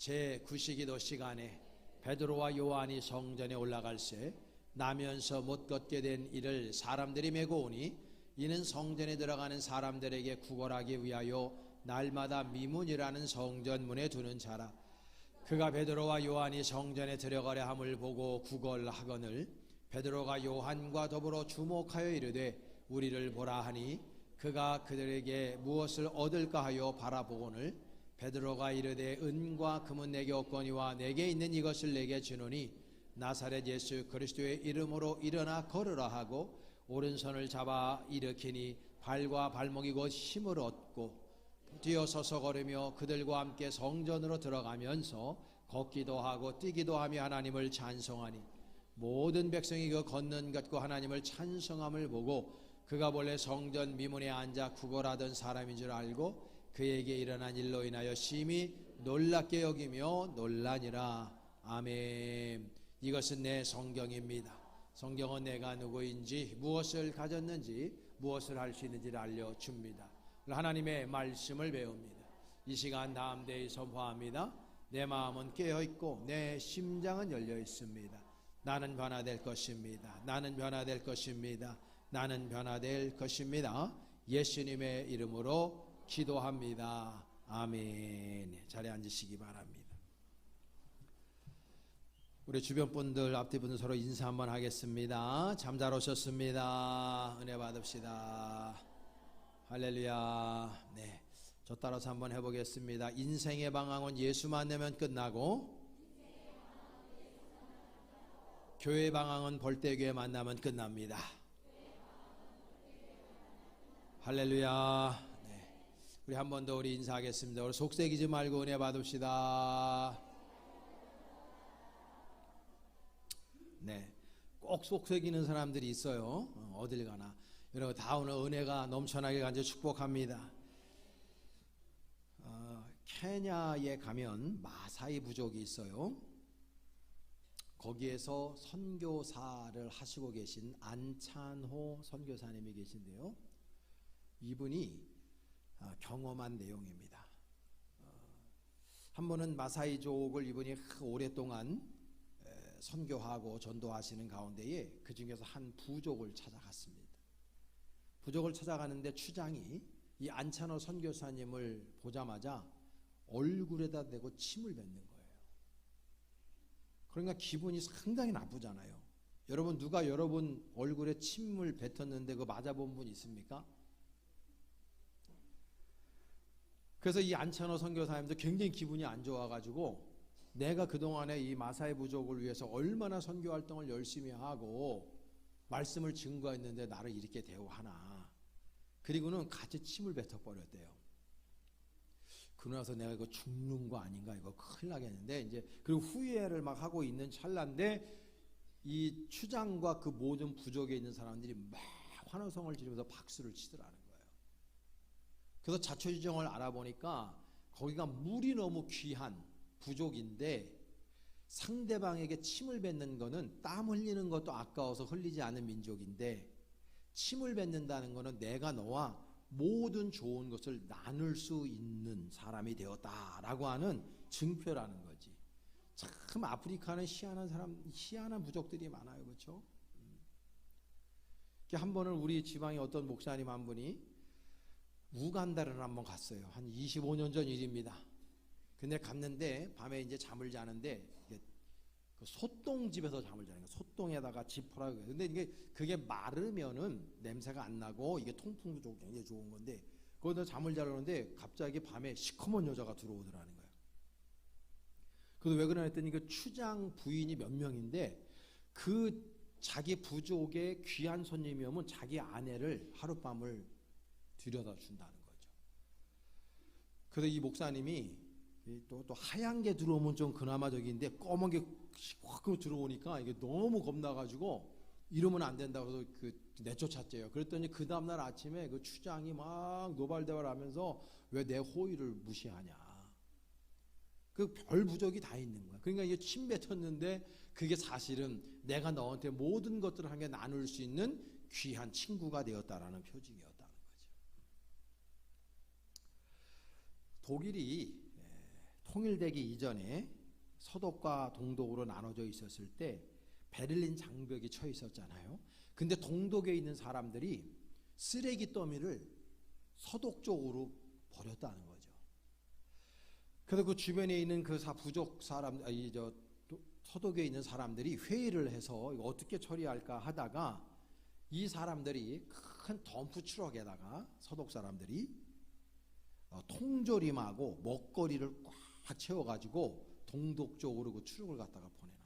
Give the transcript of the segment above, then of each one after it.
제9시기도 시간에 베드로와 요한이 성전에 올라갈새 나면서 못 걷게 된 이를 사람들이 메고 오니 이는 성전에 들어가는 사람들에게 구걸하기 위하여 날마다 미문이라는 성전문에 두는 자라. 그가 베드로와 요한이 성전에 들어가려 함을 보고 구걸하거늘 베드로가 요한과 더불어 주목하여 이르되 우리를 보라 하니 그가 그들에게 무엇을 얻을까 하여 바라보거늘 베드로가 이르되 은과 금은 내게 없거니와 내게 있는 이것을 내게 주노니 나사렛 예수 그리스도의 이름으로 일어나 걸으라 하고 오른손을 잡아 일으키니 발과 발목이 곧 힘을 얻고 뛰어서서 걸으며 그들과 함께 성전으로 들어가면서 걷기도 하고 뛰기도 하며 하나님을 찬송하니 모든 백성이 그 걷는 것과 하나님을 찬송함을 보고 그가 본래 성전 미문에 앉아 구걸하던 사람인 줄 알고 그에게 일어난 일로 인하여 심히 놀랍게 여기며 놀라니라. 아멘. 이것은 내 성경입니다. 성경은 내가 누구인지 무엇을 가졌는지 무엇을 할 수 있는지를 알려줍니다. 하나님의 말씀을 배웁니다. 이 시간 다음 데에 선포합니다. 내 마음은 깨어있고 내 심장은 열려 있습니다. 나는 변화될 것입니다. 나는 변화될 것입니다. 나는 변화될 것입니다. 예수님의 이름으로 기도합니다. 아멘. 자리에 앉으시기 바랍니다. 우리 주변 분들, 앞뒤 분들 서로 인사 한번 하겠습니다. 잠잘 오셨습니다. 은혜 받읍시다. 할렐루야. 네, 저 따라서 한번 해보겠습니다. 인생의 방향은 예수 만나면 끝나고 교회 방향은 볼때교회 만나면 끝납니다. 할렐루야. 네, 우리 한 번 더 우리 인사하겠습니다. 우리 속색이지 말고 은혜 받읍시다. 네, 꼭 속색이는 사람들이 있어요. 어딜 가나. 여러분 다 오늘 은혜가 넘쳐나게 간절 축복합니다. 케냐에 가면 마사이 부족이 있어요. 거기에서 선교사를 하시고 계신 안찬호 선교사님이 계신데요. 이분이 경험한 내용입니다. 한 번은 마사이족을 이분이 오랫동안 선교하고 전도하시는 가운데에 그 중에서 한 부족을 찾아갔습니다. 부족을 찾아가는데 추장이 이 안찬호 선교사님을 보자마자 얼굴에다 대고 침을 뱉는 거예요. 그러니까 기분이 상당히 나쁘잖아요. 여러분 누가 여러분 얼굴에 침을 뱉었는데 그거 맞아본 분 있습니까? 그래서 이 안찬호 선교사님도 굉장히 기분이 안 좋아가지고 내가 그동안에 이 마사이 부족을 위해서 얼마나 선교 활동을 열심히 하고 말씀을 증거했는데 나를 이렇게 대우하나. 그리고는 같이 침을 뱉어버렸대요. 그러고 나서 내가 이거 죽는 거 아닌가, 이거 큰일 나겠는데, 이제 그리고 후회를 막 하고 있는 찰나인데 이 추장과 그 모든 부족에 있는 사람들이 막 환호성을 지르면서 박수를 치더라는 거예요. 그래서 자초지종을 알아보니까 거기가 물이 너무 귀한 부족인데 상대방에게 침을 뱉는 거는 땀 흘리는 것도 아까워서 흘리지 않은 민족인데 침을 뱉는다는 거는 내가 너와 모든 좋은 것을 나눌 수 있는 사람이 되었다라고 하는 증표라는 거지. 참 아프리카는 희한한 부족들이 많아요. 그렇죠? 한 번은 우리 지방의 어떤 목사님 한 분이 우간다를 한번 갔어요. 한 25년 전 일입니다. 근데 갔는데 밤에 이제 잠을 자는데 그 소똥집에서 잠을 자는 거예요. 소똥에다가 지퍼라고 해요. 근데 그게 마르면은 냄새가 안 나고 이게 통풍도 좋고 굉장히 좋은 건데 거기서 잠을 자려는데 갑자기 밤에 시커먼 여자가 들어오더라는 거예요. 그래서 왜 그러냐 했더니 그 추장 부인이 몇 명인데 그 자기 부족의 귀한 손님이 오면 자기 아내를 하룻밤을 들여다 준다는 거죠. 그래서 이 목사님이 또 하얀 게 들어오면 좀 그나마 저기인데 검은 게 확 들어오니까 이게 너무 겁나가지고 이러면 안 된다고 해서 내쫓았대요. 그랬더니 그 다음날 아침에 그 추장이 막 노발대발 하면서 왜 내 호의를 무시하냐. 그 별 부족이 다 있는 거야. 그러니까 이게 침 뱉었는데 그게 사실은 내가 너한테 모든 것들을 함께 나눌 수 있는 귀한 친구가 되었다라는 표징이었다는 거죠. 독일이 통일되기 이전에 서독과 동독으로 나눠져 있었을 때 베를린 장벽이 쳐 있었잖아요. 근데 동독에 있는 사람들이 쓰레기 더미를 서독 쪽으로 버렸다는 거죠. 그래서 그 주변에 있는 그 부족 사람, 서독에 있는 사람들이 회의를 해서 이거 어떻게 처리할까 하다가 이 사람들이 큰 덤프 트럭에다가 서독 사람들이 통조림하고 먹거리를 꽉 채워가지고 동독 쪽으로 그 트럭을 갖다가 보내놨대.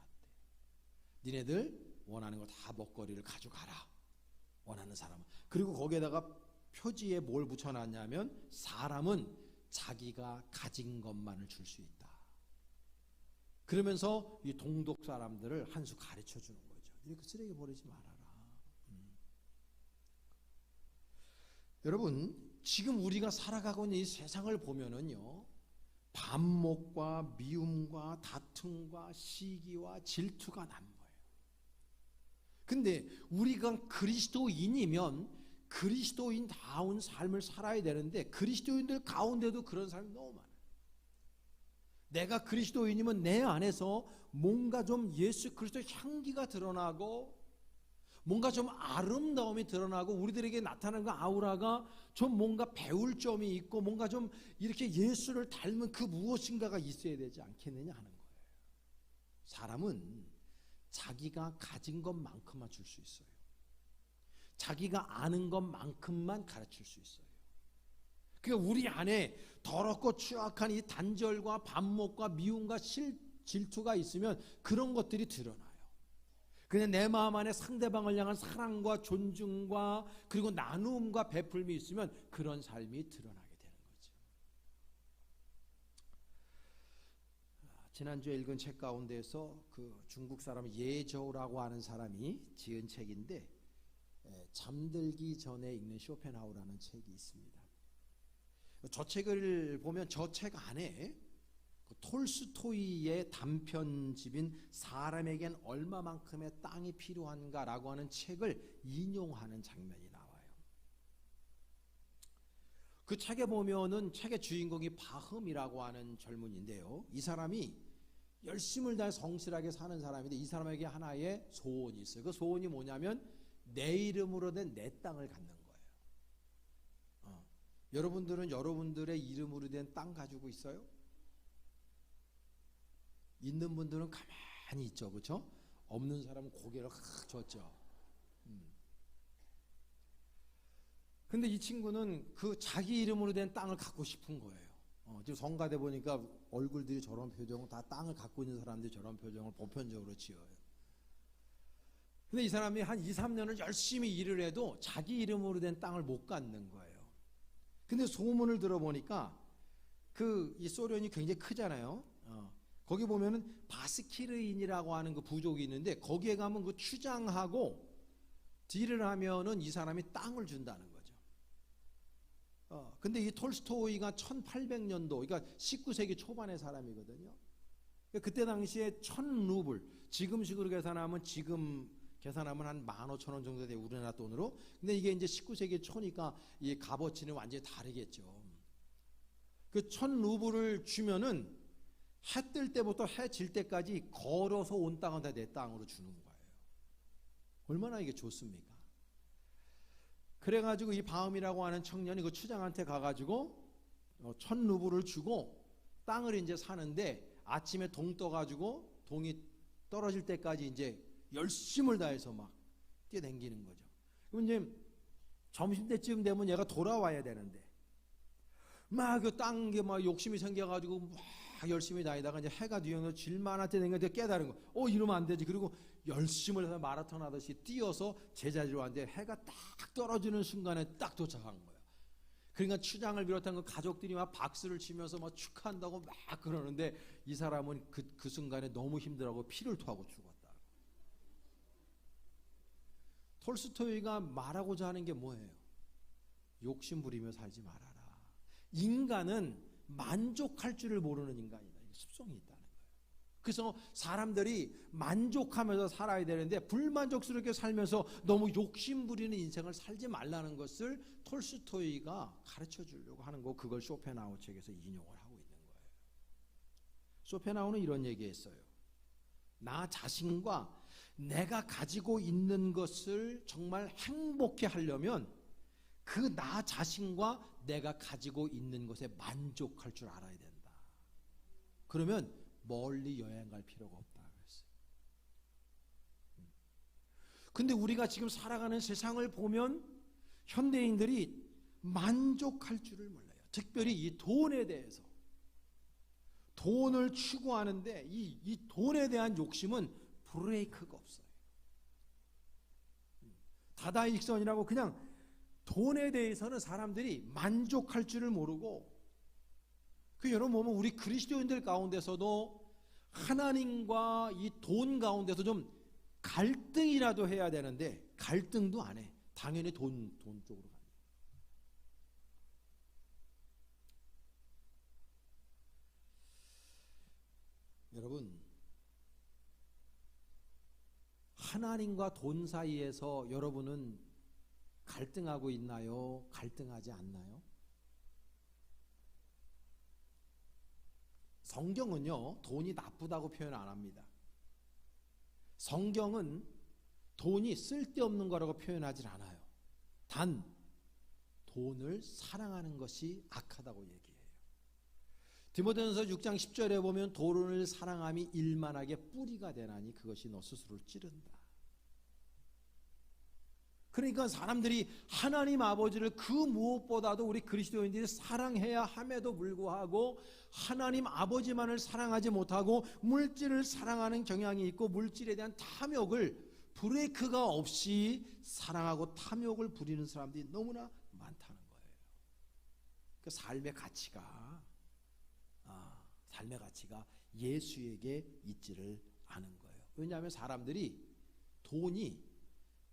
니네들 원하는 거 다 먹거리를 가져가라. 원하는 사람은. 그리고 거기에다가 표지에 뭘 붙여놨냐면 사람은 자기가 가진 것만을 줄 수 있다. 그러면서 이 동독 사람들을 한 수 가르쳐 주는 거죠. 이렇게 쓰레기 버리지 말아라. 여러분, 지금 우리가 살아가고 있는 이 세상을 보면은요, 반목과 미움과 다툼과 시기와 질투가 난 거예요. 근데 우리가 그리스도인이면 그리스도인다운 삶을 살아야 되는데 그리스도인들 가운데도 그런 사람이 너무 많아요. 내가 그리스도인이면 내 안에서 뭔가 좀 예수 그리스도의 향기가 드러나고 뭔가 좀 아름다움이 드러나고 우리들에게 나타나는 그 아우라가 좀 뭔가 배울 점이 있고 뭔가 좀 이렇게 예수를 닮은 그 무엇인가가 있어야 되지 않겠느냐 하는 거예요. 사람은 자기가 가진 것만큼만 줄 수 있어요. 자기가 아는 것만큼만 가르칠 수 있어요. 그러니까 우리 안에 더럽고 추악한 이 단절과 반목과 미움과 질투가 있으면 그런 것들이 드러나요. 그냥 내 마음 안에 상대방을 향한 사랑과 존중과 그리고 나눔과 베풀음이 있으면 그런 삶이 드러나게 되는 거죠. 지난주에 읽은 책 가운데서 그 중국 사람 예저우라고 하는 사람이 지은 책인데 잠들기 전에 읽는 쇼펜하우라는 책이 있습니다. 저 책을 보면 저 책 안에 톨스토이의 단편집인 사람에겐 얼마만큼의 땅이 필요한가라고 하는 책을 인용하는 장면이 나와요. 그 책에 보면은 책의 주인공이 바흠이라고 하는 젊은이인데요. 이 사람이 열심을 다해 성실하게 사는 사람인데 이 사람에게 하나의 소원이 있어요. 그 소원이 뭐냐면 내 이름으로 된 내 땅을 갖는 거예요. 여러분들은 여러분들의 이름으로 된 땅 가지고 있어요? 있는 분들은 가만히 있죠, 그렇죠? 없는 사람은 고개를 확 젓죠. 근데 이 친구는 그 자기 이름으로 된 땅을 갖고 싶은 거예요. 지금 성가대 보니까 얼굴들이 저런 표정, 다 땅을 갖고 있는 사람들이 저런 표정을 보편적으로 지어요. 근데 이 사람이 한 2, 3년을 열심히 일을 해도 자기 이름으로 된 땅을 못 갖는 거예요. 근데 소문을 들어보니까 이 소련이 굉장히 크잖아요. 거기 보면은 바스키르인이라고 하는 그 부족이 있는데 거기에 가면 그 추장하고 딜을 하면은 이 사람이 땅을 준다는 거죠. 근데 이 톨스토이가 1800년도, 그러니까 19세기 초반의 사람이거든요. 그때 당시에 1000루블, 지금식으로 계산하면 한 15,000원 정도 돼요, 우리나라 돈으로. 근데 이게 이제 19세기 초니까 이 값어치는 완전히 다르겠죠. 그 1000루블을 주면은 해 뜰 때부터 해 질 때까지 걸어서 온 땅은 다 내 땅으로 주는 거예요. 얼마나 이게 좋습니까? 그래가지고 이 바음이라고 하는 청년이 그 추장한테 가가지고 1000루블을 주고 땅을 이제 사는데 아침에 동 떠가지고 동이 떨어질 때까지 이제 열심을 다해서 막 뛰어댕기는 거죠. 그럼 이제 점심때쯤 되면 얘가 돌아와야 되는데 막 그 땅에 막 욕심이 생겨가지고 막 열심히 다니다가 이제 해가 뒤어서 질만할 때 되니까 깨달은 거. 이러면 안 되지. 그리고 열심을 해서 마라톤 하듯이 뛰어서 제자리로 왔는데 해가 딱 떨어지는 순간에 딱 도착한 거예요. 그러니까 추장을 비롯한 그 가족들이 막 박수를 치면서 막 축하한다고 막 그러는데 이 사람은 그 순간에 너무 힘들어하고 피를 토하고 죽었다. 톨스토이가 말하고자 하는 게 뭐예요? 욕심 부리며 살지 말아라. 인간은 만족할 줄을 모르는 인간이다. 습성이 있다는 거예요. 그래서 사람들이 만족하면서 살아야 되는데 불만족스럽게 살면서 너무 욕심 부리는 인생을 살지 말라는 것을 톨스토이가 가르쳐 주려고 하는 거, 그걸 쇼펜하우 책에서 인용을 하고 있는 거예요. 쇼펜하우는 이런 얘기했어요. 나 자신과 내가 가지고 있는 것을 정말 행복해 하려면 그 나 자신과 내가 가지고 있는 것에 만족할 줄 알아야 된다. 그러면 멀리 여행 갈 필요가 없다 그랬어요. 근데 우리가 지금 살아가는 세상을 보면 현대인들이 만족할 줄을 몰라요. 특별히 이 돈에 대해서. 돈을 추구하는데 이 돈에 대한 욕심은 브레이크가 없어요. 다다익선이라고 그냥 돈에 대해서는 사람들이 만족할 줄을 모르고, 여러분 보면 우리 그리스도인들 가운데서도 하나님과 이 돈 가운데서 좀 갈등이라도 해야 되는데 갈등도 안 해. 당연히 돈 쪽으로 가요. 여러분, 하나님과 돈 사이에서 여러분은 갈등하고 있나요? 갈등하지 않나요? 성경은요, 돈이 나쁘다고 표현 안 합니다. 성경은 돈이 쓸데없는 거라고 표현하지 않아요. 단, 돈을 사랑하는 것이 악하다고 얘기해요. 디모데전서 6장 10절에 보면 돈을 사랑함이 일만하게 뿌리가 되나니 그것이 너 스스로를 찌른다. 그러니까 사람들이 하나님 아버지를 그 무엇보다도 우리 그리스도인들이 사랑해야 함에도 불구하고 하나님 아버지만을 사랑하지 못하고 물질을 사랑하는 경향이 있고 물질에 대한 탐욕을 브레이크가 없이 사랑하고 탐욕을 부리는 사람들이 너무나 많다는 거예요. 그 삶의 가치가 예수에게 있지를 않은 거예요. 왜냐하면 사람들이 돈이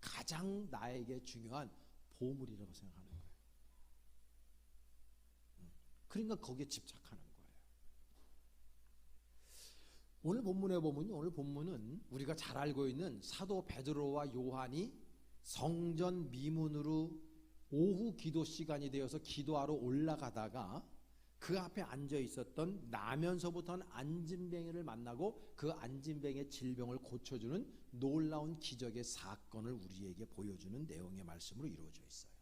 가장 나에게 중요한 보물이라고 생각하는 거예요. 그러니까 거기에 집착하는 거예요. 오늘 본문에 보면요, 오늘 본문은 우리가 잘 알고 있는 사도 베드로와 요한이 성전 미문으로 오후 기도 시간이 되어서 기도하러 올라가다가 그 앞에 앉아 있었던 나면서부터는 안진뱅이를 만나고 그 안진뱅이의 질병을 고쳐주는 놀라운 기적의 사건을 우리에게 보여주는 내용의 말씀으로 이루어져 있어요.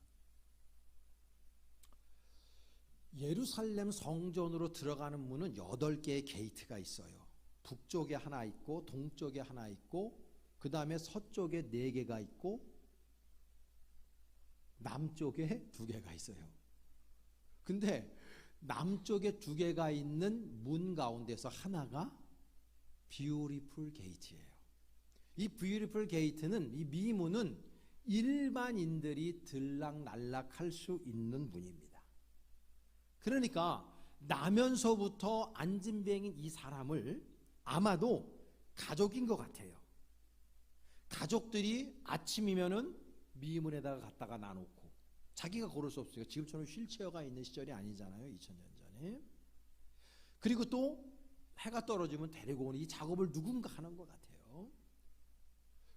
예루살렘 성전으로 들어가는 문은 8개의 게이트가 있어요. 북쪽에 하나 있고 동쪽에 하나 있고 그 다음에 서쪽에 4개가 있고 남쪽에 2개가 있어요. 근데 남쪽에 2개가 있는 문 가운데서 하나가 뷰티풀 게이트예요. 이 뷰티풀 게이트는, 이 미문은 일반인들이 들락날락할 수 있는 문입니다. 그러니까 나면서부터 안진뱅인 이 사람을 아마도 가족인 것 같아요. 가족들이 아침이면은 미문에다가 갖다가 놔놓고 자기가 걸을 수 없으니까, 지금처럼 휠체어가 있는 시절이 아니잖아요, 2000년 전에. 그리고 또 해가 떨어지면 데리고 오는 이 작업을 누군가 하는 것 같아요.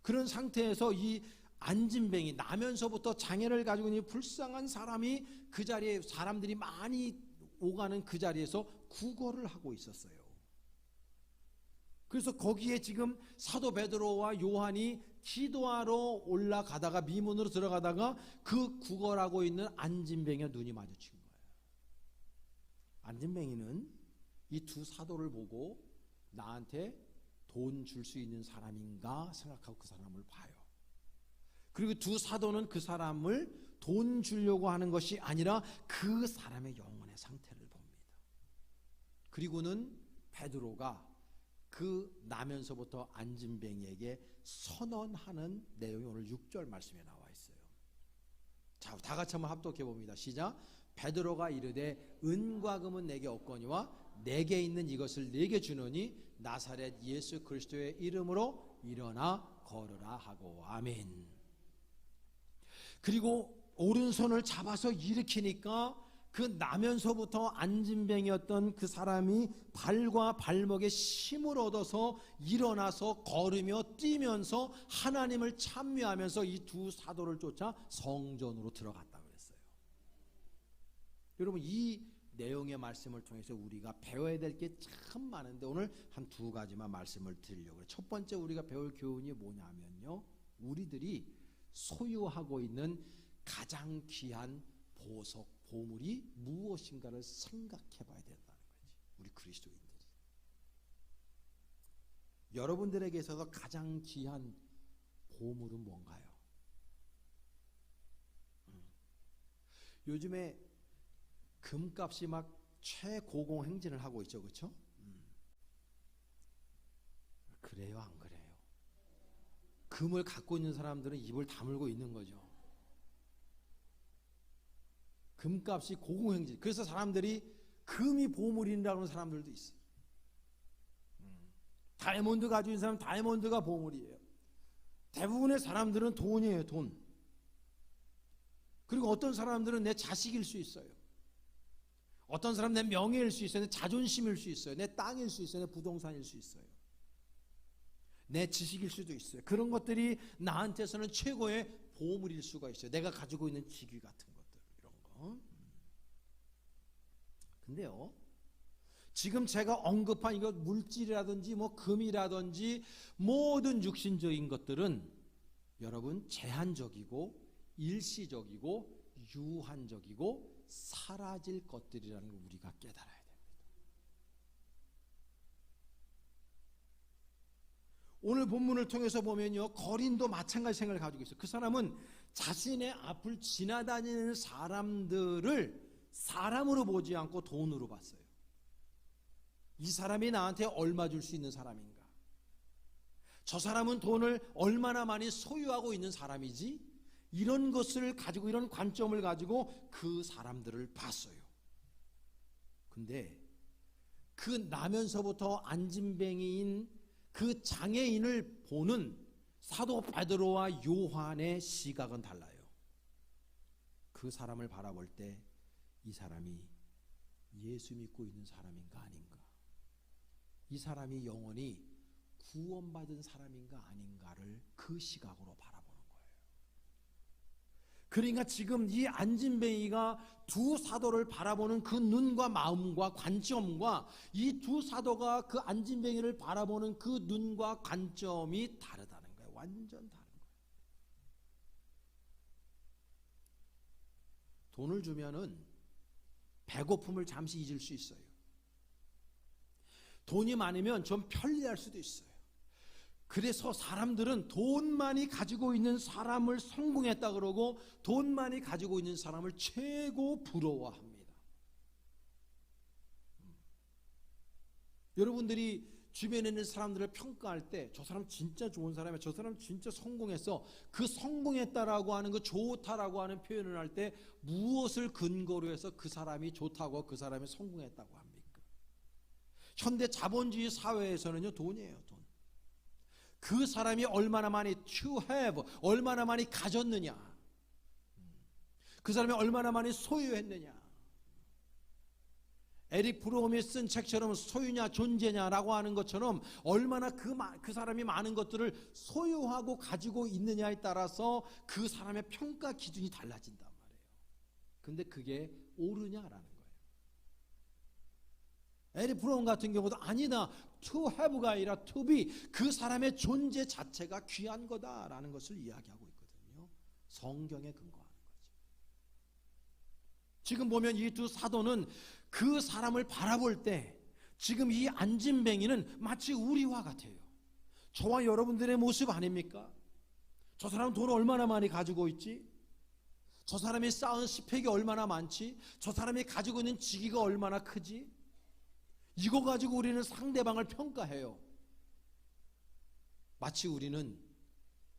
그런 상태에서 이 안진뱅이, 나면서부터 장애를 가지고 있는 불쌍한 사람이 그 자리에, 사람들이 많이 오가는 그 자리에서 구걸을 하고 있었어요. 그래서 거기에 지금 사도 베드로와 요한이 기도하러 올라가다가 미문으로 들어가다가 그 구걸하고 있는 안진뱅이와 눈이 마주친 거예요. 안진뱅이는 이 2 사도를 보고 나한테 돈 줄 수 있는 사람인가 생각하고 그 사람을 봐요. 그리고 2 사도는 그 사람을 돈 주려고 하는 것이 아니라 그 사람의 영혼의 상태를 봅니다. 그리고는 베드로가 그 나면서부터 안진뱅이에게 선언하는 내용이 오늘 6절 말씀에 나와 있어요. 자, 다 같이 한번 합독해 봅니다. 시작. 베드로가 이르되 은과 금은 내게 없거니와 내게 있는 이것을 내게 주노니 나사렛 예수 그리스도의 이름으로 일어나 걸으라 하고. 아멘. 그리고 오른손을 잡아서 일으키니까 그 나면서부터 안진뱅이였던 그 사람이 발과 발목에 힘을 얻어서 일어나서 걸으며 뛰면서 하나님을 찬미하면서 이 2 사도를 쫓아 성전으로 들어갔다 그랬어요. 여러분, 이 내용의 말씀을 통해서 우리가 배워야 될 게 참 많은데 오늘 한 두 가지만 말씀을 드리려고 해요. 첫 번째 우리가 배울 교훈이 뭐냐면요, 우리들이 소유하고 있는 가장 귀한 보석, 보물이 무엇인가를 생각해 봐야 된다는 거지. 우리 그리스도인들이 여러분들에게 있어서 가장 귀한 보물은 뭔가요? 요즘에 금값이 막 최고공 행진을 하고 있죠, 그렇죠? 그래요, 안 그래요? 금을 갖고 있는 사람들은 입을 다물고 있는 거죠. 금값이 고공행진. 그래서 사람들이 금이 보물이라고 하는 사람들도 있어요. 다이아몬드 가지고 있는 사람은 다이아몬드가 보물이에요. 대부분의 사람들은 돈이에요, 돈. 그리고 어떤 사람들은 내 자식일 수 있어요. 어떤 사람은 내 명예일 수 있어요. 내 자존심일 수 있어요. 내 땅일 수 있어요. 내 부동산일 수 있어요. 내 지식일 수도 있어요. 그런 것들이 나한테서는 최고의 보물일 수가 있어요. 내가 가지고 있는 직위 같은 것들, 이런 거. 근데요, 지금 제가 언급한 이거 물질이라든지 뭐 금이라든지 모든 육신적인 것들은 여러분 제한적이고 일시적이고 유한적이고 사라질 것들이라는 걸 우리가 깨달아야 됩니다. 오늘 본문을 통해서 보면요, 거린도 마찬가지 생각을 가지고 있어요. 그 사람은 자신의 앞을 지나다니는 사람들을 사람으로 보지 않고 돈으로 봤어요. 이 사람이 나한테 얼마 줄 수 있는 사람인가? 저 사람은 돈을 얼마나 많이 소유하고 있는 사람이지? 이런 것을 가지고, 이런 관점을 가지고 그 사람들을 봤어요. 근데 그 나면서부터 안진뱅이인 그 장애인을 보는 사도 베드로와 요한의 시각은 달라요. 그 사람을 바라볼 때 이 사람이 예수 믿고 있는 사람인가 아닌가, 이 사람이 영원히 구원받은 사람인가 아닌가를 그 시각으로 바라보는 거예요. 그러니까 지금 이 안진뱅이가 두 사도를 바라보는 그 눈과 마음과 관점과 이 두 사도가 그 안진뱅이를 바라보는 그 눈과 관점이 다르다는 거예요. 완전 다른 거예요. 돈을 주면은 배고픔을 잠시 잊을 수 있어요. 돈이 많으면 좀 편리할 수도 있어요. 그래서 사람들은 돈 많이 가지고 있는 사람을 성공했다 그러고 돈 많이 가지고 있는 사람을 최고 부러워합니다. 여러분들이 주변에 있는 사람들을 평가할 때 저 사람 진짜 좋은 사람이야, 저 사람 진짜 성공했어, 그 성공했다라고 하는, 그 좋다라고 하는 표현을 할 때 무엇을 근거로 해서 그 사람이 좋다고, 그 사람이 성공했다고 합니까? 현대 자본주의 사회에서는요, 돈이에요, 돈. 그 사람이 얼마나 많이 to have, 얼마나 많이 가졌느냐, 그 사람이 얼마나 많이 소유했느냐. 에릭 프롬이 쓴 책처럼 소유냐 존재냐라고 하는 것처럼 얼마나 그 사람이 많은 것들을 소유하고 가지고 있느냐에 따라서 그 사람의 평가 기준이 달라진단 말이에요. 근데 그게 옳으냐라는 거예요. 에릭 프롬 같은 경우도 아니다, to have가 아니라 to be, 그 사람의 존재 자체가 귀한 거다라는 것을 이야기하고 있거든요. 성경에 근거하는 거죠. 지금 보면 이 두 사도는 그 사람을 바라볼 때 지금 이 안진뱅이는 마치 우리와 같아요. 저와 여러분들의 모습 아닙니까? 저 사람은 돈을 얼마나 많이 가지고 있지? 저 사람이 쌓은 스펙이 얼마나 많지? 저 사람이 가지고 있는 직위가 얼마나 크지? 이거 가지고 우리는 상대방을 평가해요. 마치 우리는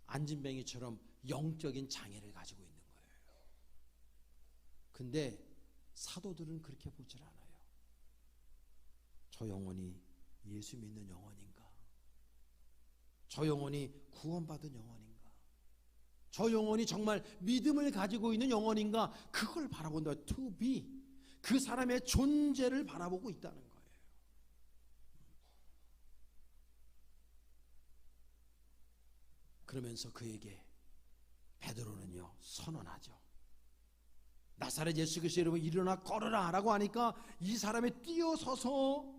안진뱅이처럼 영적인 장애를 가지고 있는 거예요. 근데 사도들은 그렇게 보질 않아요. 저 영혼이 예수 믿는 영혼인가? 저 영혼이 구원받은 영혼인가? 저 영혼이 정말 믿음을 가지고 있는 영혼인가? 그걸 바라본다. To be, 그 사람의 존재를 바라보고 있다는 거예요. 그러면서 그에게 베드로는요 선언하죠. 나사렛 예수 그리스도의 이름으로 일어나 걸어라 라고 하니까 이 사람이 뛰어서서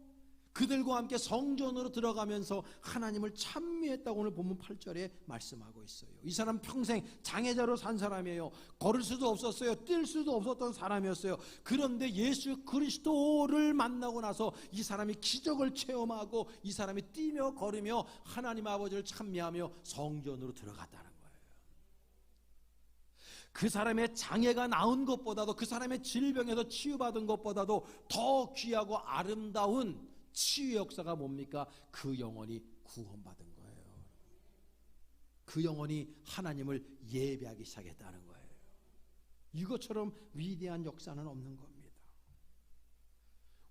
그들과 함께 성전으로 들어가면서 하나님을 찬미했다고 오늘 본문 8절에 말씀하고 있어요. 이 사람 평생 장애자로 산 사람이에요. 걸을 수도 없었어요. 뛸 수도 없었던 사람이었어요. 그런데 예수 그리스도를 만나고 나서 이 사람이 기적을 체험하고 이 사람이 뛰며 걸으며 하나님 아버지를 찬미하며 성전으로 들어갔다는 거예요. 그 사람의 장애가 나은 것보다도, 그 사람의 질병에서 치유받은 것보다도 더 귀하고 아름다운 치유 역사가 뭡니까? 그 영혼이 구원받은 거예요. 그 영혼이 하나님을 예배하기 시작했다는 거예요. 이것처럼 위대한 역사는 없는 겁니다.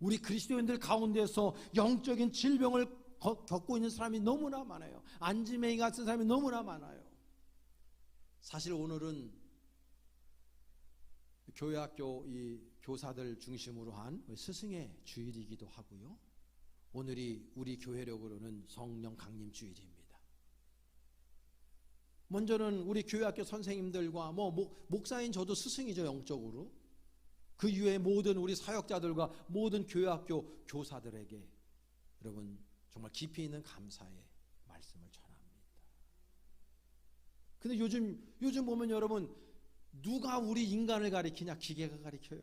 우리 그리스도인들 가운데서 영적인 질병을 겪고 있는 사람이 너무나 많아요. 안지맹이 같은 사람이 너무나 많아요. 사실 오늘은 교회학교 이 교사들 중심으로 한 스승의 주일이기도 하고요. 오늘이 우리 교회력으로는 성령 강림 주일입니다. 먼저는 우리 교회학교 선생님들과 목사인 저도 스승이죠, 영적으로. 그 이외에 모든 우리 사역자들과 모든 교회학교 교사들에게 여러분 정말 깊이 있는 감사의 말씀을 전합니다. 근데 요즘 보면 여러분 누가 우리 인간을 가리키냐? 기계가 가리켜요.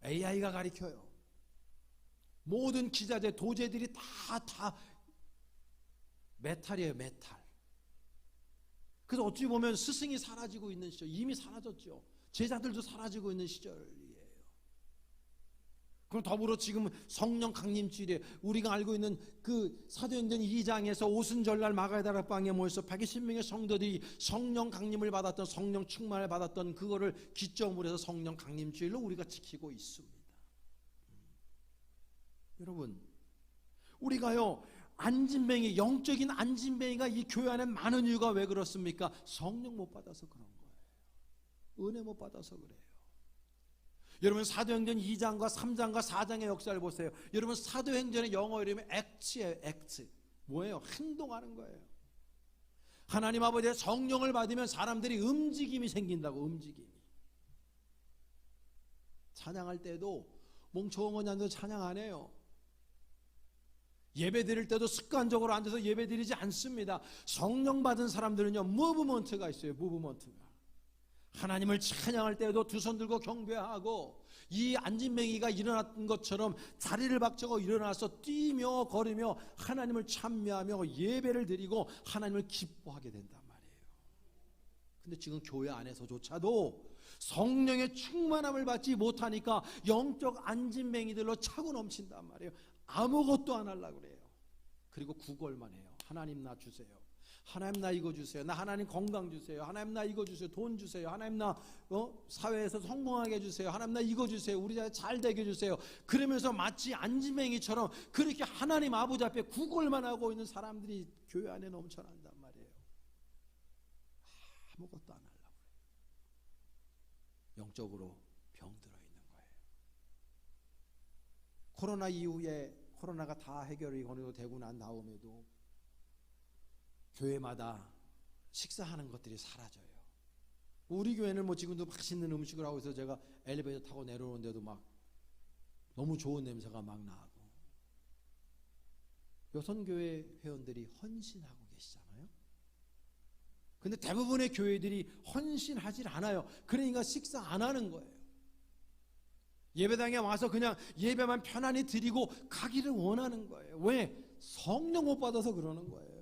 AI가 가리켜요. 모든 기자재, 도제들이 다 메탈이에요, 메탈. 그래서 어찌 보면 스승이 사라지고 있는 시절, 이미 사라졌죠. 제자들도 사라지고 있는 시절이에요. 그럼 더불어 지금 성령 강림주일에 우리가 알고 있는 그 사도행전 2장에서 오순절날 마가다락방에 모여서 120명의 성도들이 성령 강림을 받았던, 성령 충만을 받았던 그거를 기점으로 해서 성령 강림주일로 우리가 지키고 있습니다. 여러분, 우리가요 안진뱅이, 영적인 안진뱅이가 이 교회 안에 많은 이유가 왜 그렇습니까? 성령 못 받아서 그런 거예요. 은혜 못 받아서 그래요. 여러분 사도행전 2장과 3장과 4장의 역사를 보세요. 여러분 사도행전의 영어 이름이 액트예요. 액트. 뭐예요? 행동하는 거예요. 하나님 아버지의 성령을 받으면 사람들이 움직임이 생긴다고. 움직임이. 찬양할 때도 멍청한 앉아서 찬양 안 해요. 예배 드릴 때도 습관적으로 앉아서 예배 드리지 않습니다. 성령 받은 사람들은요 무브먼트가 있어요. 무브먼트가. 하나님을 찬양할 때도 두 손 들고 경배하고, 이 안진뱅이가 일어났던 것처럼 자리를 박차고 일어나서 뛰며 걸으며 하나님을 찬미하며 예배를 드리고 하나님을 기뻐하게 된단 말이에요. 근데 지금 교회 안에서조차도 성령의 충만함을 받지 못하니까 영적 안진뱅이들로 차고 넘친단 말이에요. 아무것도 안 하려고 그래요. 그리고 구걸만 해요. 하나님 나 주세요. 하나님 나 이거 주세요. 나 하나님 건강 주세요. 하나님 나 이거 주세요. 돈 주세요. 하나님 나 사회에서 성공하게 해주세요. 하나님 나 이거 주세요. 우리 자녀 잘 되게 해주세요. 그러면서 마치 안지맹이처럼 그렇게 하나님 아버지 앞에 구걸만 하고 있는 사람들이 교회 안에 넘쳐난단 말이에요. 아무것도 안 하려고 해요. 영적으로 병들어 있는 거예요. 코로나 이후에 코로나가 다 해결이 어느 정도 되고 난 다음에도 교회마다 식사하는 것들이 사라져요. 우리 교회는 지금도 맛있는 음식을 하고 있어서 제가 엘리베이터 타고 내려오는데도 막 너무 좋은 냄새가 막 나고. 여선교회 회원들이 헌신하고 계시잖아요. 근데 대부분의 교회들이 헌신하질 않아요. 그러니까 식사 안 하는 거예요. 예배당에 와서 그냥 예배만 편안히 드리고 가기를 원하는 거예요. 왜? 성령 못 받아서 그러는 거예요.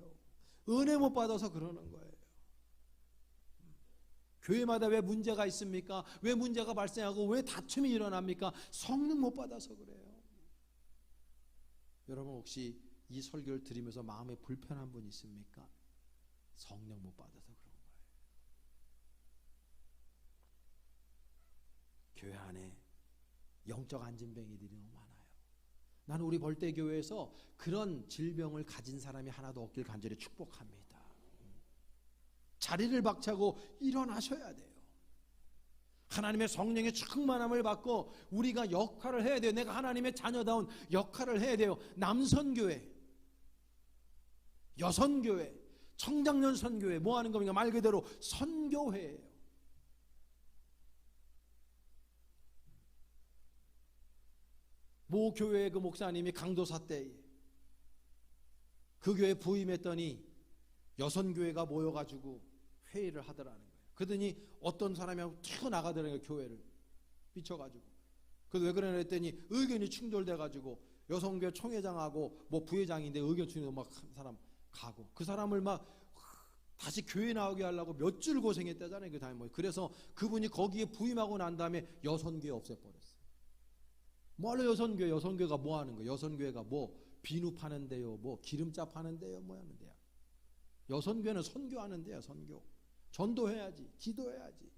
은혜 못 받아서 그러는 거예요. 교회마다 왜 문제가 있습니까? 왜 문제가 발생하고 왜 다툼이 일어납니까? 성령 못 받아서 그래요. 여러분 혹시 이 설교를 들으면서 마음에 불편한 분 있습니까? 성령 못 받아서 그런 거예요. 교회 안에 영적 안진뱅이들이 너무 많아요. 나는 우리 벌떼교회에서 그런 질병을 가진 사람이 하나도 없길 간절히 축복합니다. 자리를 박차고 일어나셔야 돼요. 하나님의 성령의 충만함을 받고 우리가 역할을 해야 돼요. 내가 하나님의 자녀다운 역할을 해야 돼요. 남선교회, 여선교회, 청장년 선교회, 뭐 하는 겁니까? 말 그대로 선교회예요. 모 교회의 그 목사님이 강도사 때에 그 교회에 부임했더니 여선교회가 모여가지고 회의를 하더라는 거예요. 그러더니 어떤 사람이 하고 튀어나가더라는 거예요. 교회를 삐쳐가지고. 그래서 왜 그러냐 했더니 의견이 충돌돼가지고 여성교회 총회장하고 뭐 부회장인데 의견 충돌 막 한 사람 가고 그 사람을 막 다시 교회 나오게 하려고 몇 줄 고생했다잖아요. 그 다음에 그래서 그분이 거기에 부임하고 난 다음에 여선교회 없애버렸어요. 뭐하러 여선교회가 뭐 하는 거예요? 여선교회가 뭐 비누 파는데요, 뭐 기름자 파는데요, 뭐 하는데요. 여선교회는 선교하는데요. 선교. 전도해야지, 기도해야지.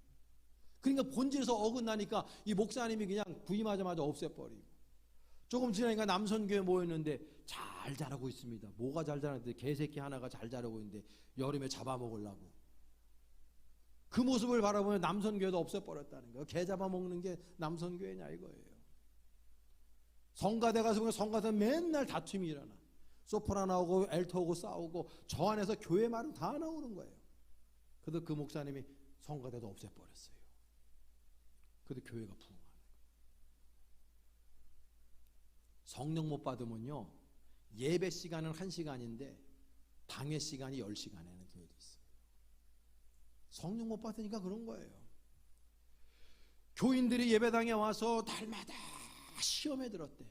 그러니까 본질에서 어긋나니까 이 목사님이 그냥 부임하자마자 없애버리고, 조금 지나니까 남선교회 모였는데 잘 자라고 있습니다. 뭐가 잘 자라는데 개새끼 하나가 잘 자라고 있는데 여름에 잡아먹으려고. 그 모습을 바라보면 남선교회도 없애버렸다는 거예요. 개 잡아먹는 게 남선교회냐 이거예요. 성가대 가서 보면 성가대 맨날 다툼이 일어나. 소프라 나오고 엘토 오고 싸우고 저 안에서 교회 말은 다 나오는 거예요. 그래서 그 목사님이 성가대도 없애버렸어요. 그래도 교회가 부흥하는 거예요. 성령 못 받으면요, 예배 시간은 1시간인데 당회 시간이 10시간에는 교회도 있어요. 성령 못 받으니까 그런 거예요. 교인들이 예배당에 와서 날마다 시험에 들었대.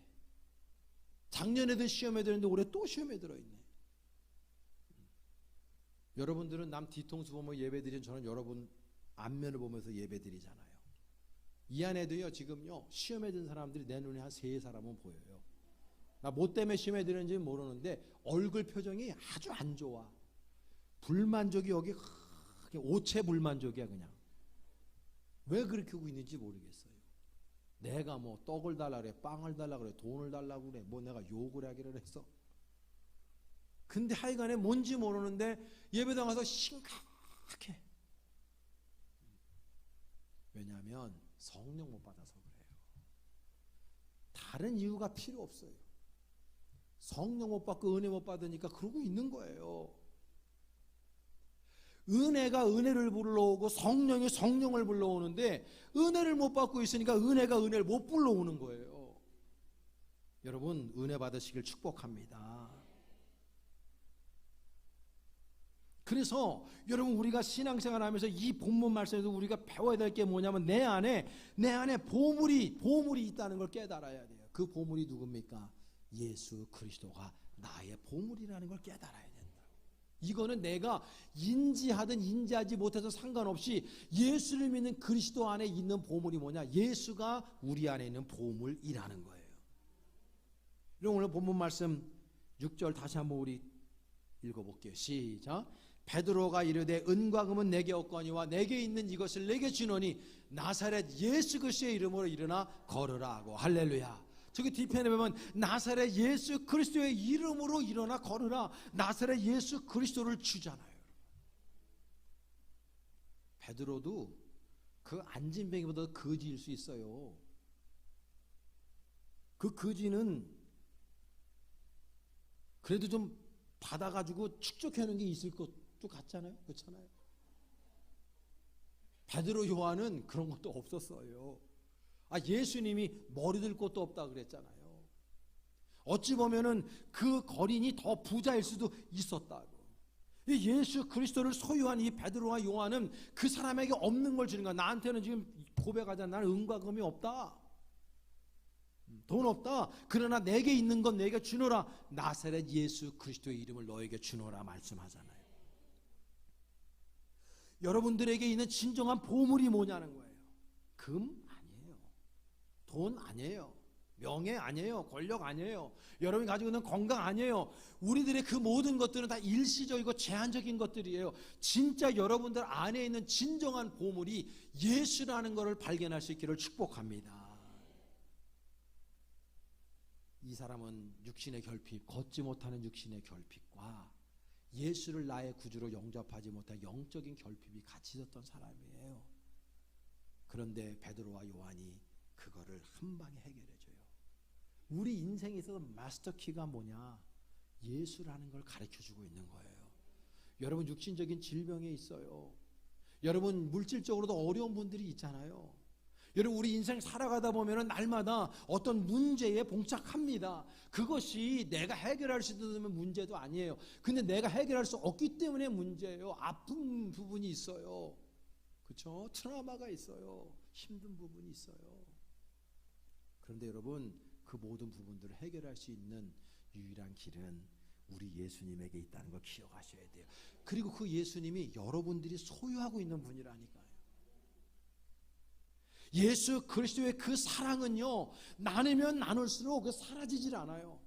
작년에도 시험에 들었는데 올해 또 시험에 들어있네. 여러분들은 남 뒤통수 보면 예배 드리는, 저는 여러분 안면을 보면서 예배 드리잖아요. 이 안에도요, 지금요, 시험에 든 사람들이 내 눈에 한 3사람은 보여요. 나 뭐 때문에 시험에 드는지 모르는데 얼굴 표정이 아주 안 좋아. 불만족이 여기 오체 불만족이야. 그냥 왜 그렇게 하고 있는지 모르겠어요. 내가 뭐 떡을 달라 그래, 빵을 달라 그래, 돈을 달라 그래, 뭐 내가 욕을 하기를 했어. 근데 하여간에 뭔지 모르는데 예배당 가서 심각해. 왜냐하면 성령 못 받아서 그래요. 다른 이유가 필요 없어요. 성령 못 받고 은혜 못 받으니까 그러고 있는 거예요. 은혜가 은혜를 불러오고 성령이 성령을 불러오는데 은혜를 못 받고 있으니까 은혜가 은혜를 못 불러오는 거예요. 여러분, 은혜 받으시길 축복합니다. 그래서 여러분, 우리가 신앙생활 하면서 이 본문 말씀에서 우리가 배워야 될 게 뭐냐면 내 안에 보물이 있다는 걸 깨달아야 돼요. 그 보물이 누굽니까? 예수 그리스도가 나의 보물이라는 걸 깨달아야 된다. 이거는 내가 인지하든 인지하지 못해서 상관없이 예수를 믿는 그리스도 안에 있는 보물이 뭐냐? 예수가 우리 안에 있는 보물이라는 거예요. 그럼 오늘 본문 말씀 6절 다시 한번 우리 읽어볼게요. 시작. 베드로가 이르되 은과 금은 내게 없거니와 내게 있는 이것을 내게 주노니 나사렛 예수 그리스도의 이름으로 일어나 걸으라 하고. 할렐루야. 저기 뒤편에 보면 나사렛 예수 그리스도의 이름으로 일어나 걸으라. 나사렛 예수 그리스도를 주잖아요. 베드로도 그 안진뱅이보다 거지일 수 있어요. 그 거지는 그래도 좀 받아가지고 축적해놓은 게 있을 것도 같잖아요. 그렇잖아요. 베드로 요한은 그런 것도 없었어요. 예수님이 머리 들 곳도 없다 그랬잖아요. 어찌 보면은 그 거린이 더 부자일 수도 있었다고. 이 예수 그리스도를 소유한 이 베드로와 요한은 그 사람에게 없는 걸 주는 거야. 나한테는 지금 고백하자. 나는 은과 금이 없다. 돈 없다. 그러나 내게 있는 건 내게 주노라. 나사렛 예수 그리스도의 이름을 너에게 주노라 말씀하잖아요. 여러분들에게 있는 진정한 보물이 뭐냐는 거예요. 금 아니에요. 돈 아니에요. 명예 아니에요. 권력 아니에요. 여러분이 가지고 있는 건강 아니에요. 우리들의 그 모든 것들은 다 일시적이고 제한적인 것들이에요. 진짜 여러분들 안에 있는 진정한 보물이 예수라는 것을 발견할 수 있기를 축복합니다. 이 사람은 육신의 결핍, 걷지 못하는 육신의 결핍과 예수를 나의 구주로 영접하지 못한 영적인 결핍이 같이 있었던 사람이에요. 그런데 베드로와 요한이 그거를 한 방에 해결해줘요. 우리 인생에 있어서 마스터키가 뭐냐? 예수라는 걸 가르쳐주고 있는 거예요. 여러분, 육신적인 질병에 있어요. 여러분, 물질적으로도 어려운 분들이 있잖아요. 여러분, 우리 인생 살아가다 보면 날마다 어떤 문제에 봉착합니다. 그것이 내가 해결할 수 있는 문제도 아니에요. 근데 내가 해결할 수 없기 때문에 문제예요. 아픈 부분이 있어요. 그렇죠? 트라우마가 있어요. 힘든 부분이 있어요. 그런데 여러분, 그 모든 부분들을 해결할 수 있는 유일한 길은 우리 예수님에게 있다는 걸 기억하셔야 돼요. 그리고 그 예수님이 여러분들이 소유하고 있는 분이라니까요. 예수 그리스도의 그 사랑은요, 나누면 나눌수록 사라지질 않아요.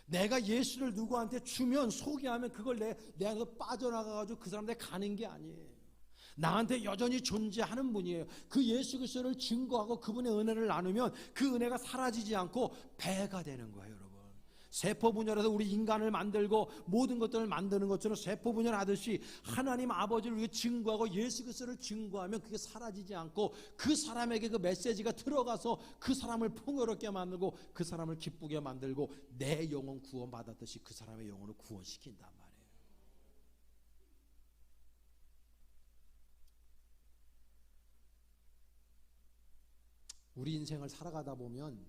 내가 예수를 누구한테 주면, 소개하면 그걸 내 안에서 빠져나가가지고 그 사람한테 가는 게 아니에요. 나한테 여전히 존재하는 분이에요. 그 예수 그리스도를 증거하고 그분의 은혜를 나누면 그 은혜가 사라지지 않고 배가 되는 거예요. 여러분, 세포 분열에서 우리 인간을 만들고 모든 것들을 만드는 것처럼 세포 분열하듯이 하나님 아버지를 위해 증거하고 예수 그리스도를 증거하면 그게 사라지지 않고 그 사람에게 그 메시지가 들어가서 그 사람을 풍요롭게 만들고 그 사람을 기쁘게 만들고 내 영혼 구원받았듯이 그 사람의 영혼을 구원시킨단 말이에요. 우리 인생을 살아가다 보면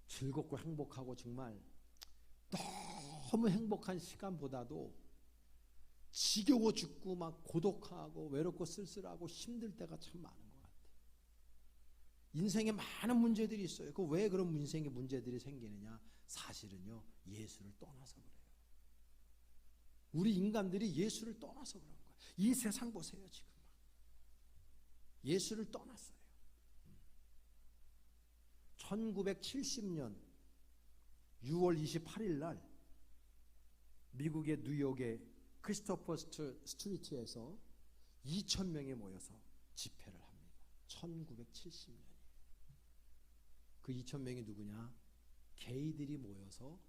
즐겁고 행복하고 정말 너무 행복한 시간보다도 지겨워 죽고 막 고독하고 외롭고 쓸쓸하고 힘들 때가 참 많은 것 같아요. 인생에 많은 문제들이 있어요. 왜 그런 인생의 문제들이 생기느냐? 사실은요, 예수를 떠나서 그래요. 우리 인간들이 예수를 떠나서 그런 거예요. 이 세상 보세요. 지금 예수를 떠났어요. 1970년 6월 28일 날 미국의 뉴욕의 크리스토퍼 스트리트에서 2,000명이 모여서 집회를 합니다. 1970년이에요. 그 2,000명이 누구냐? 게이들이 모여서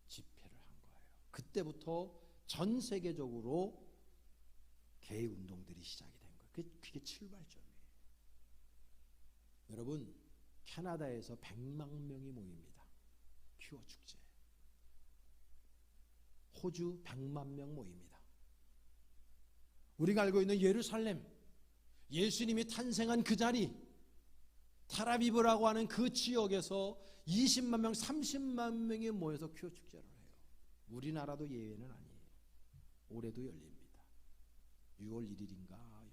집회를 한 거예요. 그때부터 전 세계적으로 게이 운동들이 시작이 된 거예요. 그게 출발점이에요. 여러분, 캐나다에서 100만 명이 모입니다. 큐어 축제. 호주 100만 명 모입니다. 우리가 알고 있는 예루살렘, 예수님이 탄생한 그 자리, 타라비브라고 하는 그 지역에서 20만 명, 30만 명이 모여서 큐어 축제를 해요. 우리나라도 예외는 아니에요. 올해도 열립니다. 6월 1일인가 열려요.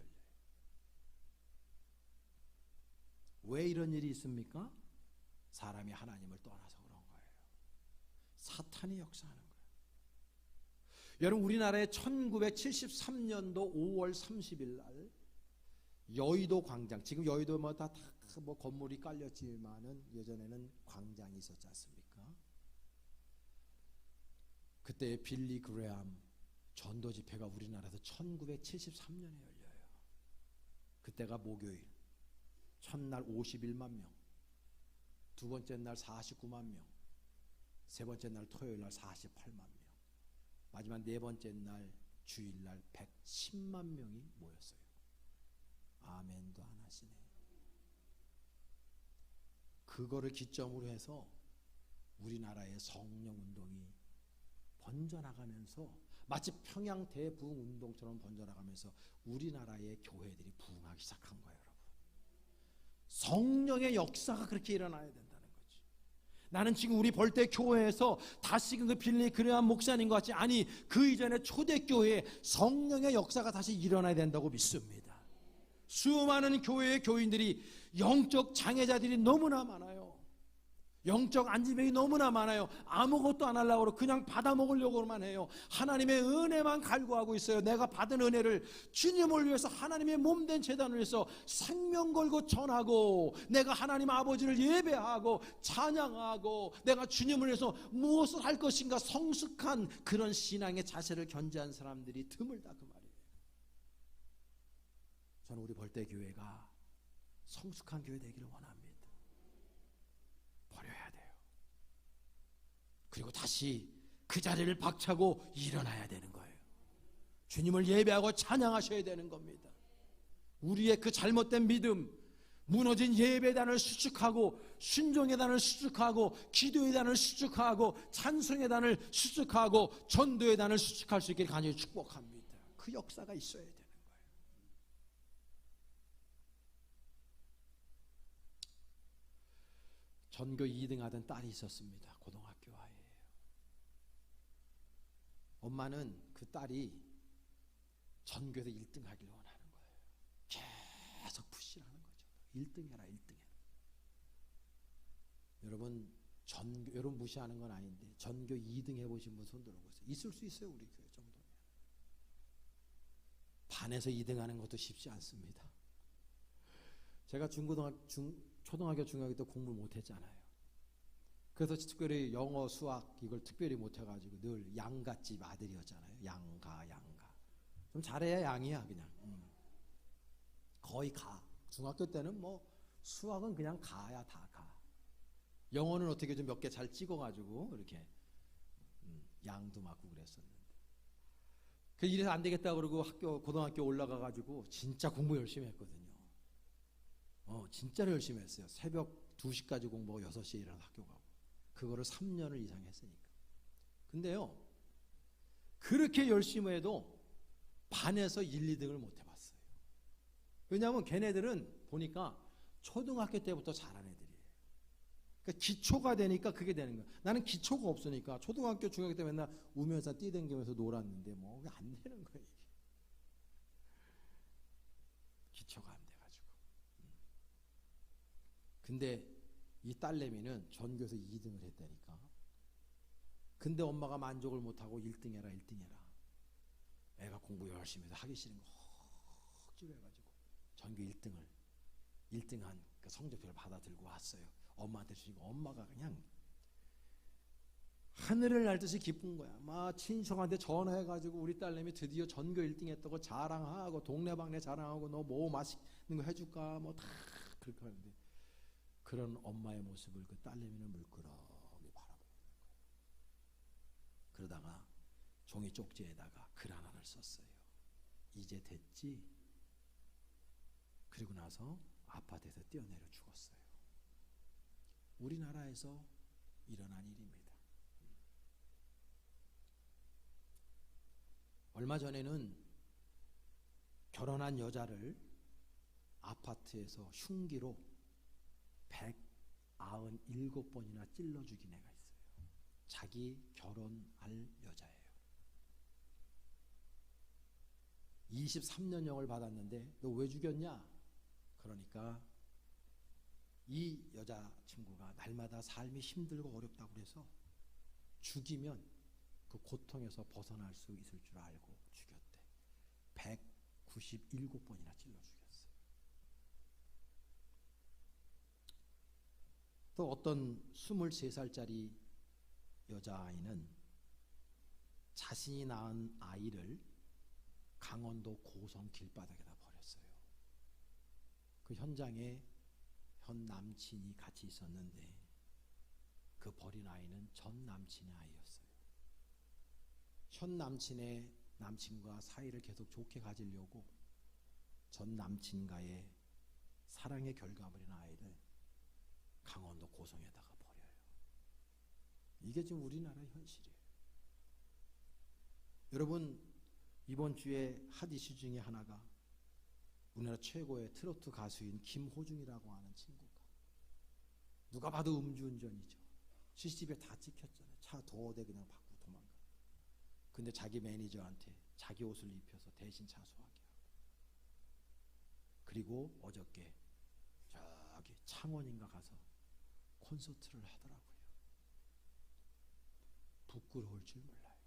왜 이런 일이 있습니까? 사람이 하나님을 떠나서 그런 거예요. 사탄이 역사하는 거예요. 여러분, 우리나라에 1973년도 5월 30일 날 여의도 광장, 지금 여의도 다 건물이 깔렸지만은 예전에는 광장이 있었지 않습니까? 그때 빌리 그레암 전도 집회가 우리나라에서 1973년에 열려요. 그때가 목요일. 첫날 51만 명, 두 번째 날 49만 명, 세 번째 날 토요일 날 48만 명, 마지막 네 번째 날 주일날 110만 명이 모였어요. 아멘도 안 하시네. 그거를 기점으로 해서 우리나라의 성령 운동이 번져나가면서 마치 평양 대부흥 운동처럼 번져나가면서 우리나라의 교회들이 부흥하기 시작한 거예요. 성령의 역사가 그렇게 일어나야 된다는 거지. 나는 지금 우리 벌떼 교회에서 다시금 그 빌리 그레암 목사님과 같이, 아니 그 이전에 초대교회에 성령의 역사가 다시 일어나야 된다고 믿습니다. 수많은 교회의 교인들이 영적 장애자들이 너무나 많아요. 영적 안진병이 너무나 많아요. 아무것도 안 하려고 그러고 그냥 받아먹으려고만 해요. 하나님의 은혜만 갈구하고 있어요. 내가 받은 은혜를 주님을 위해서, 하나님의 몸된 제단을 위해서 생명 걸고 전하고, 내가 하나님 아버지를 예배하고 찬양하고, 내가 주님을 위해서 무엇을 할 것인가 성숙한 그런 신앙의 자세를 견지한 사람들이 드물다, 그 말이에요. 저는 우리 벌떼교회가 성숙한 교회 되기를 원합니다. 버려야 돼요. 그리고 다시 그 자리를 박차고 일어나야 되는 거예요. 주님을 예배하고 찬양하셔야 되는 겁니다. 우리의 그 잘못된 믿음, 무너진 예배단을 수축하고, 순종의 단을 수축하고, 기도의 단을 수축하고, 찬송의 단을 수축하고, 전도의 단을 수축할 수 있게 간절히 축복합니다. 그 역사가 있어야 되는 거예요. 전교 2등 하던 딸이 있었습니다. 고등학교 아이예요. 엄마는 그 딸이 전교에서 1등 하길 원하는 거예요. 계속 푸시를 하는 거죠. 1등 해라, 1등 해라. 여러분, 여러분 무시하는 건 아닌데 전교 2등 해보신 분 손 들어보세요. 있을 수 있어요, 우리 교회 정도면. 반에서 2등 하는 것도 쉽지 않습니다. 제가 초등학교, 중학교 때 공부를 못했잖아요. 그래서 특별히 영어, 수학 이걸 특별히 못해가지고 늘 양가집 아들이었잖아요. 양가. 좀 잘해야 양이야 그냥. 거의 가. 중학교 때는 뭐 수학은 그냥 가야 다 가. 영어는 어떻게 좀 몇 개 잘 찍어가지고 이렇게 양도 맞고 그랬었는데. 그 이래서 안 되겠다 그러고 고등학교 올라가가지고 진짜 공부 열심히 했거든요. 진짜로 열심히 했어요. 새벽 2시까지 공부하고 6시에 일어나서 학교 가고. 그거를 3년을 이상 했으니까. 근데요, 그렇게 열심히 해도 반에서 1, 2등을 못 해봤어요. 왜냐하면 걔네들은 보니까 초등학교 때부터 잘한 애들이에요. 그러니까 기초가 되니까 그게 되는 거예요. 나는 기초가 없으니까 초등학교, 중학교 때 맨날 우면서 뛰댕기면서 놀았는데 뭐 안 되는 거예요. 이게. 기초가 안 돼가지고. 근데 이 딸내미는 전교에서 2등을 했다니까. 근데 엄마가 만족을 못하고 1등 해라. 애가 공부 열심히 해서 하기 싫은 거 억지로 해가지고 전교 1등한 그 성적표를 받아 들고 왔어요. 엄마한테 주니까 엄마가 그냥 하늘을 날듯이 기쁜 거야. 막 친척한테 전화해가지고 우리 딸내미 드디어 전교 1등 했다고 자랑하고 동네방네 자랑하고 너 뭐 맛있는 거 해줄까 뭐 다 그렇게 하는데 그런 엄마의 모습을 그 딸내미는 물끄러미 바라보는 거예요. 그러다가 종이 쪽지에다가 글 하나를 썼어요. 이제 됐지? 그리고 나서 아파트에서 뛰어내려 죽었어요. 우리나라에서 일어난 일입니다. 얼마 전에는 결혼한 여자를 아파트에서 흉기로 197번이나 찔러 죽인 애가 있어요. 자기 결혼할 여자예요. 23년형을 받았는데 너 왜 죽였냐? 그러니까 이 여자친구가 날마다 삶이 힘들고 어렵다고 그래서 죽이면 그 고통에서 벗어날 수 있을 줄 알고 죽였대. 197번이나 찔러 죽였어요. 또 어떤 23살짜리 여자아이는 자신이 낳은 아이를 강원도 고성 길바닥에다 버렸어요. 그 현장에 현 남친이 같이 있었는데 그 버린 아이는 전 남친의 아이였어요. 현 남친의 남친과 사이를 계속 좋게 가지려고 전 남친과의 사랑의 결과물인 아이를 강원도 고성에다가 버려요. 이게 지금 우리나라의 현실이에요. 여러분, 이번 주에 핫 이슈 중에 하나가 우리나라 최고의 트로트 가수인 김호중이라고 하는 친구가 누가 봐도 음주운전이죠. CCTV에 다 찍혔잖아요. 차 도어대 그냥 받고 도망가. 근데 자기 매니저한테 자기 옷을 입혀서 대신 차수하게 하고. 그리고 어저께 저기 창원인가 가서 콘서트를 하더라고요. 부끄러울 줄 몰라요.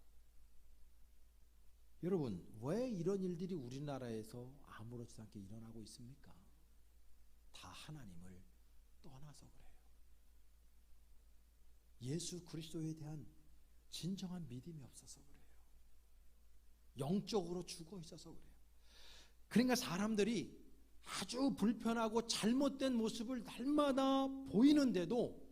여러분, 왜 이런 일들이 우리나라에서 아무렇지 않게 일어나고 있습니까? 다 하나님을 떠나서 그래요. 예수 그리스도에 대한 진정한 믿음이 없어서 그래요. 영적으로 죽어 있어서 그래요. 그러니까 사람들이 아주 불편하고 잘못된 모습을 날마다 보이는데도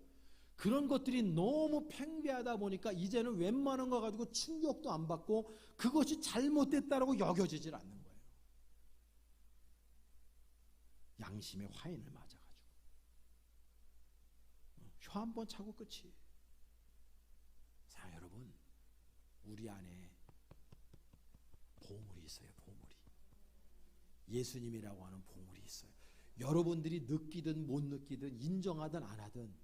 그런 것들이 너무 팽배하다 보니까 이제는 웬만한 거 가지고 충격도 안 받고 그것이 잘못됐다라고 여겨지질 않는 거예요. 양심의 화인을 맞아가지고 혀 한 번 차고 끝이에요. 자, 여러분, 우리 안에 보물이 있어요. 보물이. 예수님이라고 하는 보물이 있어요. 여러분들이 느끼든 못 느끼든 인정하든 안 하든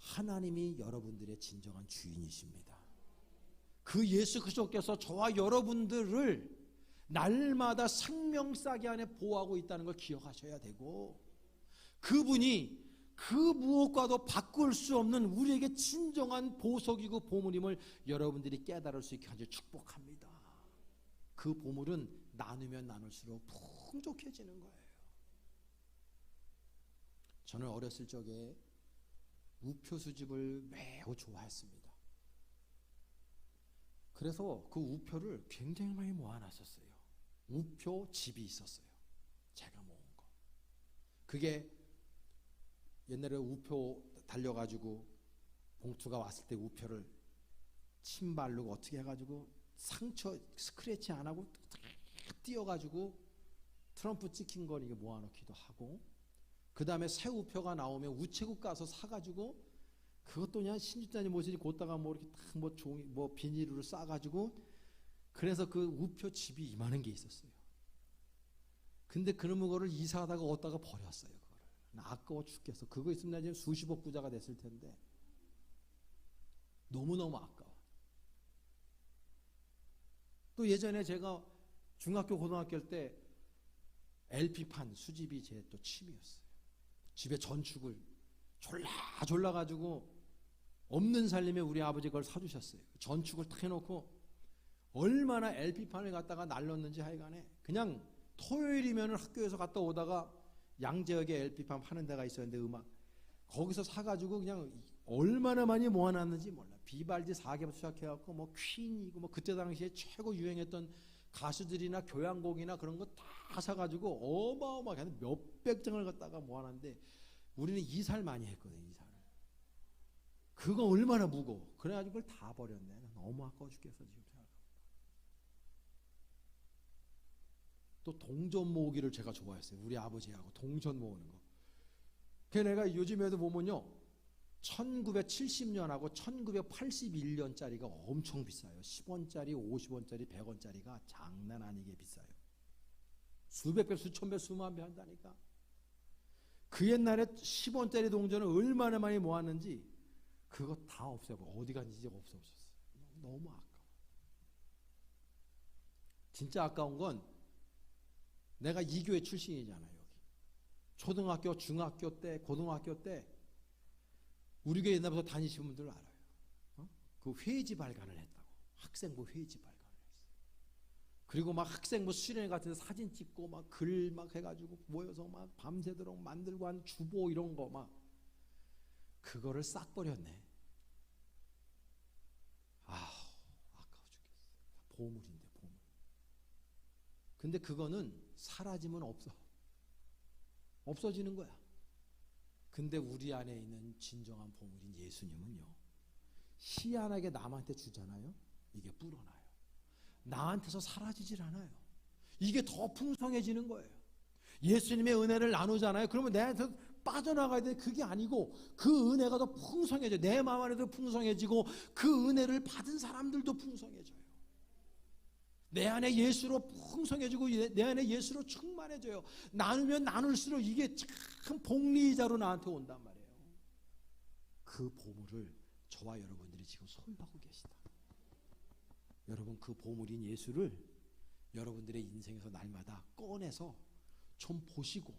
하나님이 여러분들의 진정한 주인이십니다. 그 예수 그리스도께서 저와 여러분들을 날마다 생명싸개 안에 보호하고 있다는 걸 기억하셔야 되고, 그분이 그 무엇과도 바꿀 수 없는 우리에게 진정한 보석이고 보물임을 여러분들이 깨달을 수 있게 하여 축복합니다. 그 보물은 나누면 나눌수록 풍족해지는 거예요. 저는 어렸을 적에 우표 수집을 매우 좋아했습니다. 그래서 그 우표를 굉장히 많이 모아놨었어요. 우표 집이 있었어요. 제가 모은 거. 그게 옛날에 우표 달려가지고 봉투가 왔을 때 우표를 침 바르고 어떻게 해가지고 상처 스크래치 안 하고 띄어가지고 트럼프 찍힌 걸 이게 모아놓기도 하고, 그 다음에 새 우표가 나오면 우체국 가서 사가지고 그것도 그냥 신주단지 모시지 곧다가 뭐 이렇게 딱 뭐 종이 뭐 비닐로 싸가지고, 그래서 그 우표 집이 이만한 게 있었어요. 근데 그러면 그거를 이사하다가 얻다가 버렸어요. 그거를 아까워 죽겠어. 그거 있으면 지금 수십억 부자가 됐을 텐데 너무너무 아까워. 또 예전에 제가 중학교 고등학교 때 LP판 수집이 제 또 취미였어요. 집에 전축을 졸라 가지고 없는 살림에 우리 아버지 그걸 사주셨어요. 전축을 탁 해놓고 얼마나 LP판을 갖다가 날렸는지 하여간에 그냥 토요일이면 학교에서 갔다 오다가 양재역에 LP판 파는 데가 있었는데 음악 거기서 사가지고 그냥 얼마나 많이 모아놨는지 몰라. 비발디 4개부터 시작해갖고 뭐 퀸이고 뭐 그때 당시에 최고 유행했던 가수들이나 교향곡이나 그런 거 다 사가지고 어마어마하게 몇백 장을 갖다가 모아놨는데 우리는 이사를 많이 했거든요. 이사를. 그거 얼마나 무거워. 그래가지고 그걸 다 버렸네. 너무 아까워 죽겠어 지금 생각합니다. 또 동전 모으기를 제가 좋아했어요. 우리 아버지하고 동전 모으는 거. 그래서 내가 요즘에도 보면요, 1970년하고 1981년짜리가 엄청 비싸요. 10원짜리, 50원짜리, 100원짜리가 장난 아니게 비싸요. 수백 배, 수천 배, 수만 배 한다니까. 그 옛날에 10원짜리 동전을 얼마나 많이 모았는지 그거 다 없애고 어디 갔는지 이제 없어졌어요. 너무 아까워. 진짜 아까운 건 내가 이 교회 출신이잖아요. 여기 초등학교, 중학교 때, 고등학교 때 우리 교회 옛날부터 다니시는 분들 알아요. 그 회지 발간을 했다고. 학생부 회지 발간을 했어요. 그리고 막 학생부 수련회 같은 데 사진 찍고 막 글 막 해가지고 모여서 막 밤새도록 만들고 한 주보 이런 거 막 그거를 싹 버렸네. 아까워 죽겠어. 보물인데 보물. 근데 그거는 사라지면 없어지는 거야. 근데 우리 안에 있는 진정한 보물인 예수님은요, 희한하게 남한테 주잖아요. 이게 불어나요. 나한테서 사라지질 않아요. 이게 더 풍성해지는 거예요. 예수님의 은혜를 나누잖아요. 그러면 내한테 빠져나가야 돼. 그게 아니고 그 은혜가 더 풍성해져요. 내 마음 안에도 풍성해지고 그 은혜를 받은 사람들도 풍성해져요. 내 안에 예수로 풍성해지고 내 안에 예수로 충만해져요. 나누면 나눌수록 이게 참 복리자로 나한테 온단 말이에요. 그 보물을 저와 여러분들이 지금 소유하고 계시다. 여러분, 그 보물인 예수를 여러분들의 인생에서 날마다 꺼내서 좀 보시고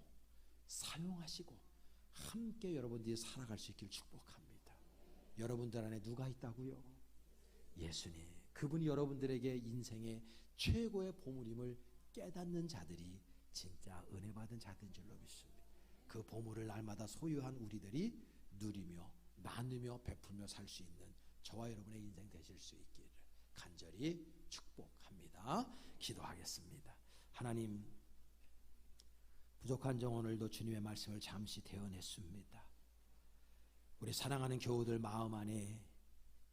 사용하시고 함께 여러분들이 살아갈 수 있길 축복합니다. 여러분들 안에 누가 있다고요? 예수님. 그분이 여러분들에게 인생의 최고의 보물임을 깨닫는 자들이 진짜 은혜 받은 자들인 줄로 믿습니다. 그 보물을 날마다 소유한 우리들이 누리며 나누며 베풀며 살 수 있는 저와 여러분의 인생 되실 수 있기를 간절히 축복합니다. 기도하겠습니다. 하나님, 부족한 정 오늘도 주님의 말씀을 잠시 대언했습니다. 우리 사랑하는 교우들 마음 안에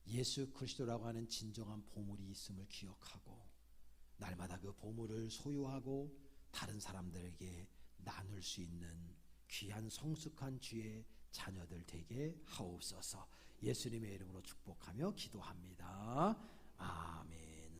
예수 그리스도라고 하는 진정한 보물이 있음을 기억하고 날마다 그 보물을 소유하고 다른 사람들에게 나눌 수 있는 귀한 성숙한 주의 자녀들 되게 하옵소서. 예수님의 이름으로 축복하며 기도합니다. 아멘.